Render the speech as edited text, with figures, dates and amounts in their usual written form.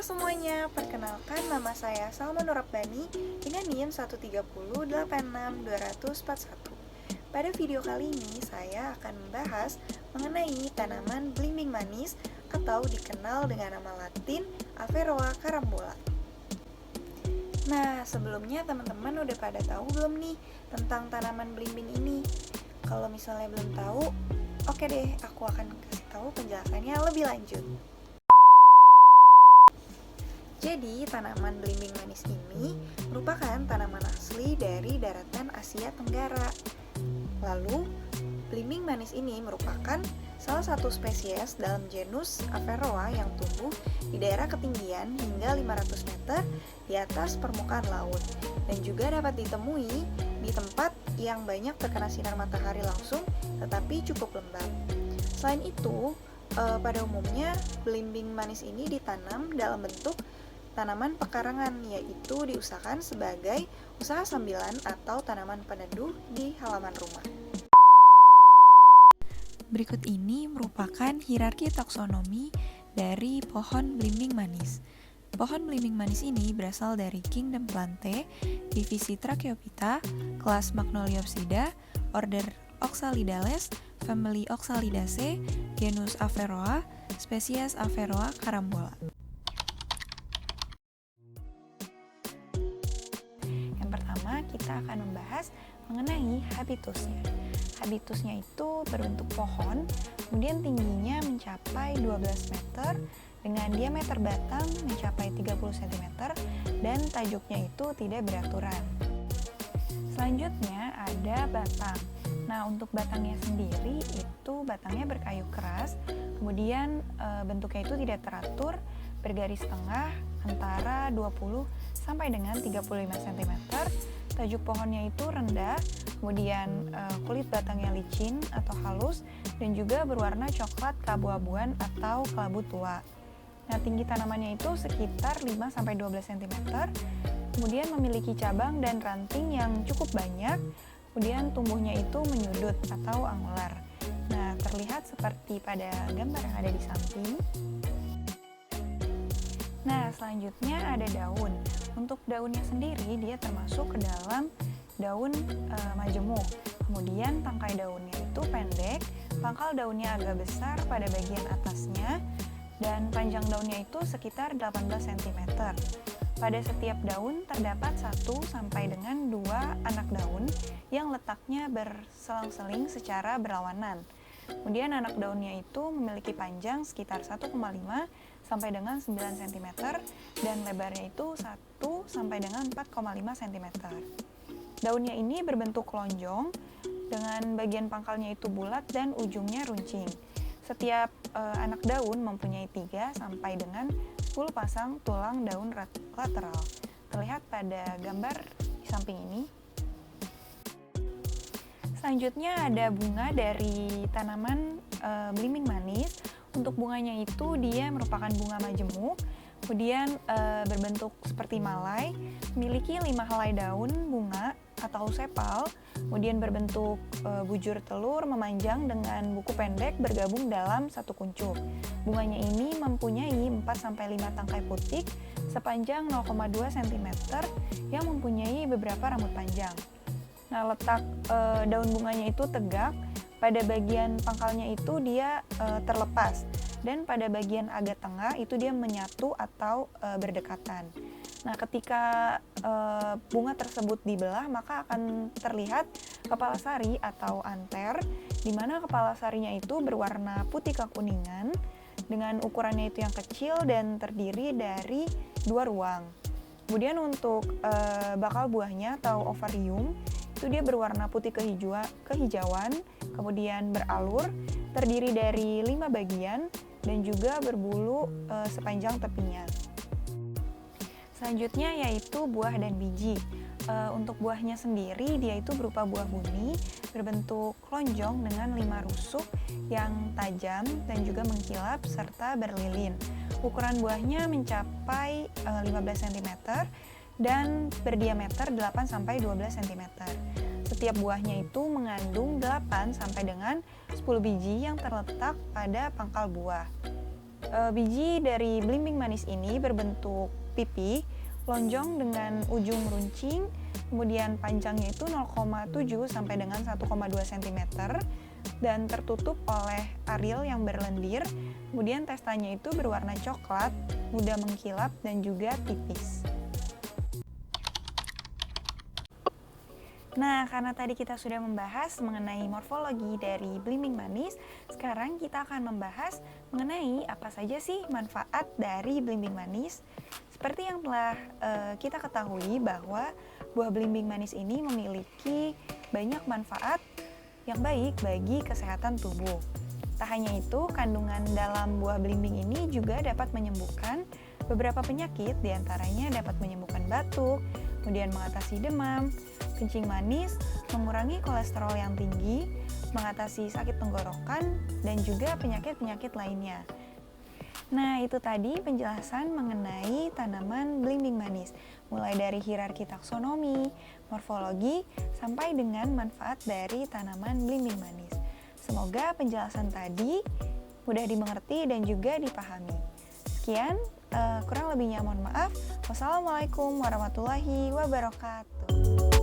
semuanya, perkenalkan nama saya Salma Nurabbani dengan NIM 130866241. Pada video kali ini saya akan membahas mengenai tanaman belimbing manis atau dikenal dengan nama latin Averoa carambola. Nah, sebelumnya teman-teman udah pada tahu belum nih tentang tanaman belimbing ini? Kalau misalnya belum tahu, oke deh, aku akan kasih tahu penjelasannya lebih lanjut. Jadi, tanaman belimbing manis ini merupakan tanaman asli dari daratan Asia Tenggara. Lalu, belimbing manis ini merupakan salah satu spesies dalam genus Averoa yang tumbuh di daerah ketinggian hingga 500 meter di atas permukaan laut dan juga dapat ditemui di tempat yang banyak terkena sinar matahari langsung tetapi cukup lembab. Selain itu, pada umumnya belimbing manis ini ditanam dalam bentuk tanaman pekarangan, yaitu diusahakan sebagai usaha sambilan atau tanaman peneduh di halaman rumah. Berikut ini merupakan hierarki taksonomi dari pohon belimbing manis. Pohon belimbing manis ini berasal dari Kingdom Plantae, divisi Tracheophyta, kelas Magnoliopsida, order Oxalidales, family Oxalidaceae, genus Averoa, spesies Averoa carambola. Kita akan membahas mengenai habitusnya. Habitusnya itu berbentuk pohon, kemudian tingginya mencapai 12 meter dengan diameter batang mencapai 30 cm dan tajuknya itu tidak beraturan. Selanjutnya ada batang. Nah, untuk batangnya sendiri itu batangnya berkayu keras, kemudian bentuknya itu tidak teratur, bergaris tengah antara 20 sampai dengan 35 cm. Tajuk pohonnya itu rendah, kemudian kulit batangnya licin atau halus dan juga berwarna coklat keabu-abuan atau kelabu tua. Nah, tinggi tanamannya itu sekitar 5-12 cm, kemudian memiliki cabang dan ranting yang cukup banyak, kemudian tumbuhnya itu menyudut atau angular. Nah, terlihat seperti pada gambar yang ada di samping. Nah, selanjutnya ada daun. Untuk daunnya sendiri, dia termasuk ke dalam daun majemuk. Kemudian tangkai daunnya itu pendek, pangkal daunnya agak besar pada bagian atasnya, dan panjang daunnya itu sekitar 18 cm. Pada setiap daun terdapat 1 sampai dengan 2 anak daun yang letaknya berselang-seling secara berlawanan. Kemudian anak daunnya itu memiliki panjang sekitar 1,5 sampai dengan 9 cm dan lebarnya itu 1 sampai dengan 4,5 cm. Daunnya ini berbentuk lonjong dengan bagian pangkalnya itu bulat dan ujungnya runcing. Setiap anak daun mempunyai 3 sampai dengan 10 pasang tulang daun lateral. Terlihat pada gambar di samping ini. Selanjutnya ada bunga dari tanaman belimbing manis. Untuk bunganya itu dia merupakan bunga majemuk, kemudian berbentuk seperti malai, memiliki 5 helai daun bunga atau sepal, kemudian berbentuk bujur telur memanjang dengan buku pendek bergabung dalam satu kuncup. Bunganya ini mempunyai 4-5 tangkai putik sepanjang 0,2 cm yang mempunyai beberapa rambut panjang. Nah, letak daun bunganya itu tegak, pada bagian pangkalnya itu dia terlepas, dan pada bagian agak tengah itu dia menyatu atau berdekatan. Nah, ketika bunga tersebut dibelah, maka akan terlihat kepala sari atau anter, di mana kepala sarinya itu berwarna putih kekuningan, dengan ukurannya itu yang kecil dan terdiri dari 2 ruang. Kemudian untuk bakal buahnya atau ovarium, itu dia berwarna putih kehijauan, kemudian beralur, terdiri dari 5 bagian, dan juga berbulu sepanjang tepinya. Selanjutnya yaitu buah dan biji. Untuk buahnya sendiri, dia itu berupa buah buni, berbentuk lonjong dengan 5 rusuk yang tajam dan juga mengkilap serta berlilin. Ukuran buahnya mencapai 15 cm dan berdiameter 8-12 cm. Setiap buahnya itu mengandung 8 sampai dengan 10 biji yang terletak pada pangkal buah. Biji dari belimbing manis ini berbentuk pipi, lonjong dengan ujung runcing, kemudian panjangnya itu 0,7 sampai dengan 1,2 cm dan tertutup oleh aril yang berlendir. Kemudian testanya itu berwarna coklat, mudah mengkilap dan juga tipis. Nah, karena tadi kita sudah membahas mengenai morfologi dari belimbing manis, sekarang kita akan membahas mengenai apa saja sih manfaat dari belimbing manis. Seperti yang telah kita ketahui bahwa buah belimbing manis ini memiliki banyak manfaat yang baik bagi kesehatan tubuh. Tak hanya itu, kandungan dalam buah belimbing ini juga dapat menyembuhkan beberapa penyakit, diantaranya dapat menyembuhkan batuk, kemudian mengatasi demam, kencing manis, mengurangi kolesterol yang tinggi, mengatasi sakit tenggorokan, dan juga penyakit-penyakit lainnya. Nah, itu tadi penjelasan mengenai tanaman belimbing manis, mulai dari hierarki taksonomi, morfologi, sampai dengan manfaat dari tanaman belimbing manis. Semoga penjelasan tadi mudah dimengerti dan juga dipahami. Sekian, kurang lebihnya mohon maaf. Wassalamualaikum warahmatullahi wabarakatuh.